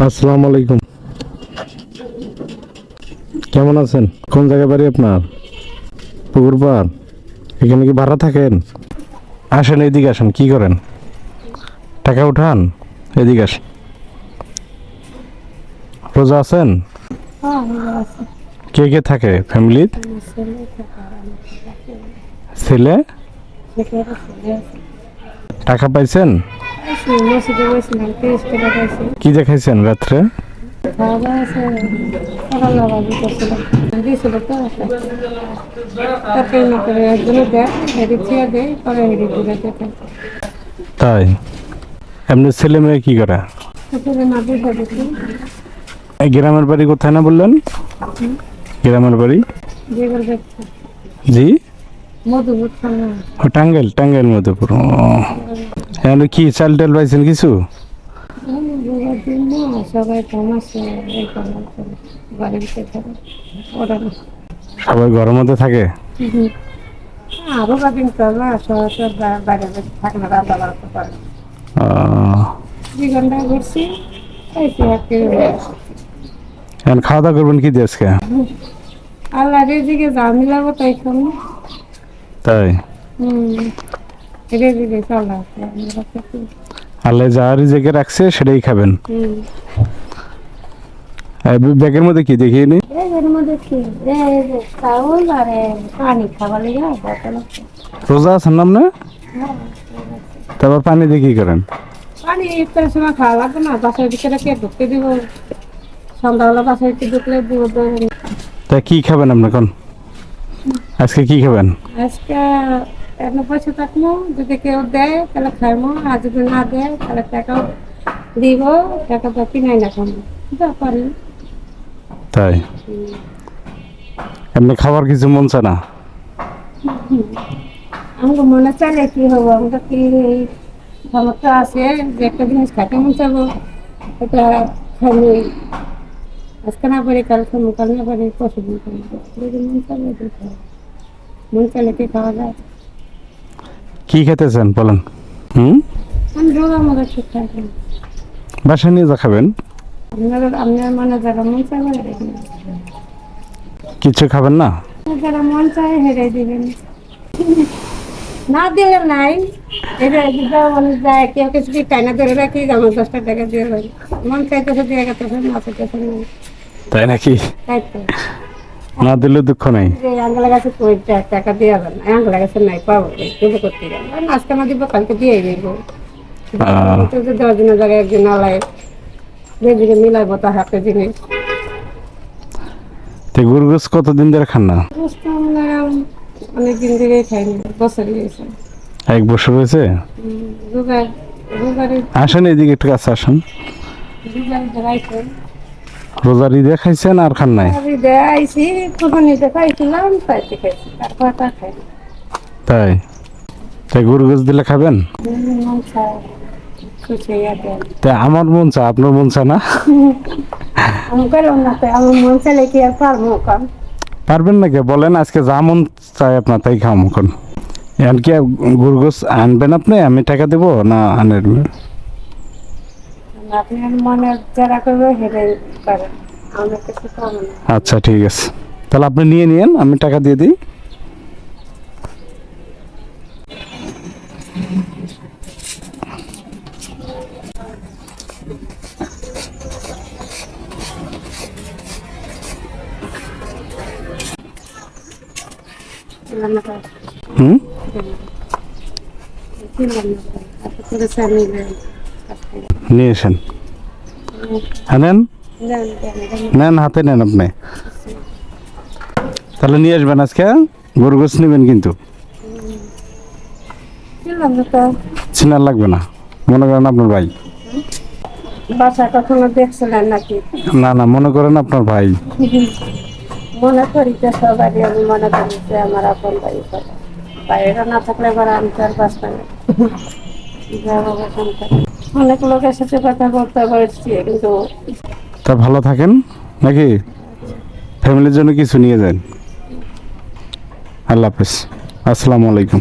আসসালামু আলাইকুম। কেমন আছেন? কোন জায়গায় বাড়ি আপনার? পুকুর পাড়। এখানে কি ভাড়া থাকেন? আসেন, এদিকে আসেন। কি করেন? টাকা উঠান। এদিকে আসেন। রোজা আছেন? কে কে থাকে ফ্যামিলির? ছেলে? টাকা পাইছেন? কি দেখাইছেন রাত্রে? তাই? এমনি ছেলে মেয়ে কি করে? এই গ্রামের বাড়ি কোথায় না বললেন? গ্রামের বাড়ি? জি, ও টাঙ্গাইল। টাঙ্গাইল মধুপুর। এখানে কি চাল টাল পাইছেন কিছু? সবাই ঘরের মধ্যে থাকে? এখন খাওয়া দাওয়া করবেন কি দিয়ে আজকে? আল্লাহ রেজিকে যা মিলাবো তাই খাবো। তাই? রেজিকে চলা আল্লাহ যা রিজেকে রাখছে সেটাই খাবেন। ব্যাগের মধ্যে কি দেখিয়ে নি? এর মধ্যে কি চাউল আর পানি খাবার লেগে বোতল রোজা আছেন না আপনি? তারপর পানি দিয়ে কি করেন? পানি ইফতারের সময় খাওয়া লাগবে না, বাসার ভিতরে কে ঢুকতে দিব? সন্ধ্যাবেলা বাসায় ঢুকলে দিব। তা কি খাবেন আপনি এখন? আজকে কি খাবেন? আজকে এত পয়সা থাকবো, যদি কেউ দেয় তাহলে খাইবো, আর যদি না দেয় তাহলে টাকাও দিব। টাকা তো কিনাই না খাবো যা পারি। তাই? এমনি খাবার কিছু মন চায় না? আমাকে মনে চাইলে কি হবো, আমাকে কি ক্ষমতা আছে যে একটা জিনিস খাইতে মন চাবো, এটা খাইনি। আজকে না পারি কাল খাবো, কাল না পারি পরশু দিন খাবো। যদি মন চাইলে মন চাইলে কি খাওয়া যায়? কি খেতেছেন বলেন? আমি রোগার মধ্যে ঠিক থাকি। বাসায় নিয়ে যা খাবেন। আপনার মনে যারা মন চাইবে কিছু খাবেন না? যারা মন চায় হেরে দিবেন, না দিলে নাই। এটা মনে যায় কেউ কিছু কি টাইনা ধরে রাখি, আমার 10টা টাকা দিয়ে হয়। মন চাইতেছে দিয়ে গেছে, না চাইতেছে না। তাই নাকি? তাই তো না দিলে দুঃখ নাই। যে আঙ্গলা গাছে টাকা দেওয়া যাবে না, আঙ্গলা গাছে নাই পাবো কিন্তু করতে যাবো, আজকে না দিব কালকে দিয়ে দিব। 10 দিনের জায়গায় একদিন আলাই যেদিকে মিলাইবো তার হাতে জিনিস। গুড় কতদিন ধরে খান না? অনেকদিন ধরে খাইনি, বছর গেছে। 1 বছর হয়েছে? আসেন এদিকে একটু কাছে আসেন। রোজার ঈদে খাইছেন আর খান নাই? আইসি কোরবানিতে খাইছিলাম, তাইতে খাইছি, তারপর তা খাই। তাই? তাই গুড় দিলে খাবেন? মন চায় তাই আমার মন চা, আপনার মন চা না? আমি করলাম না, তাই আমার মন চাইলে কি আর পারবো? কারণ পারবেন নাকি বলেন? আজকে যা মন চাই আপনার তাই খাম এখন। এখন কি গুড় আনবেন আপনি? আমি টাকা দেবো না আনেন? আপনার মনে যারা করবে হেরে পারেন, আমার কিছু কম না। আচ্ছা ঠিক আছে, তাহলে আপনি নিয়ে নিন, আমি টাকা দিয়ে দিই। হুম, নিয়ে এসেন। হ্যাঁ নেন, নেন হাতে নেন আপনি। তাহলে নিয়ে আসবেন আজকে। গরু গোছ নেবেন কিন্তু চিনার লাগবে না, মনে করেন আপনার ভাই। বাসা কখনো দেখছিলেন নাকি? না না, মনে করেন আপনার ভাই। মনে করি তো সবাই, আমি মনে করি যে আমার আপন ভাই। বাইরে না থাকলে এবার আমি 4-5 অনেক লোকের সাথে কথা বলতে পারছি, কিন্তু তা ভালো থাকেন নাকি? ফ্যামিলির জন্য কিছু নিয়ে যান। আল্লাহ হাফেজ। আসসালামু আলাইকুম।